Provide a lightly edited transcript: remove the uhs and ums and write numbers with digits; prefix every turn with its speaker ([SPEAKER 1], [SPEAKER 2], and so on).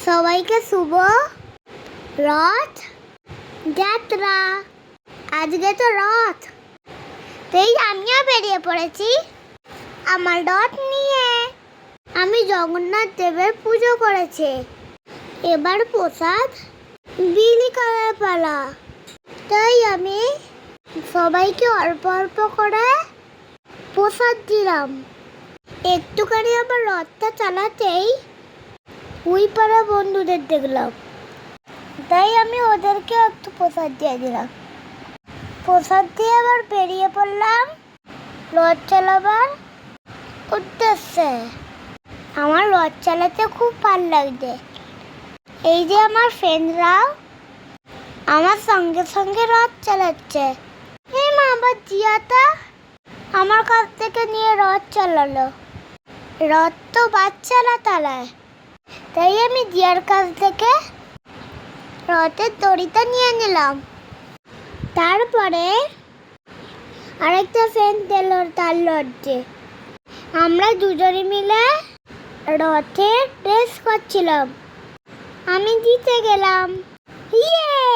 [SPEAKER 1] সবাইকে শুভ রথ যাত্রা। আজকে তো রথ, তাই আমিও বেরিয়ে পড়েছি আমার রথ নিয়ে। আমি জগন্নাথ দেবের পুজো করেছি, এবার প্রসাদ বিলি করার পালা। তাই আমি সবাইকে অল্প অল্প করে প্রসাদ দিলাম। একটুখানি আমার রথটা চালাতেই ওই পাড়া বন্ধুদের দেখলাম, তাই আমি ওদেরকে একটু প্রসাদ দিয়ে দিলাম। প্রসাদ দিয়ে আবার বেরিয়ে পড়লাম রথ চালাবার উদ্দেশ্যে। আমার রথ চালাতে খুব ভালো লাগছে। এই যে আমার ফ্রেন্ডরাও আমার সঙ্গে সঙ্গে রথ চালাচ্ছে। এই মা, আবার জিয়াটা আমার কাছ থেকে নিয়ে রথ চালালো। রথ তো বাচ্চারা চালায়, তাই আমি জিয়ার কাছ থেকে রথের দড়িটা নিয়ে নিলাম। তারপরে আরেকটা ফ্রেন্ড এলো তার লজ্জে। আমরা দুজনে মিলে রথের রেস করছিলাম। আমি জিতে গেলাম। ইয়ে!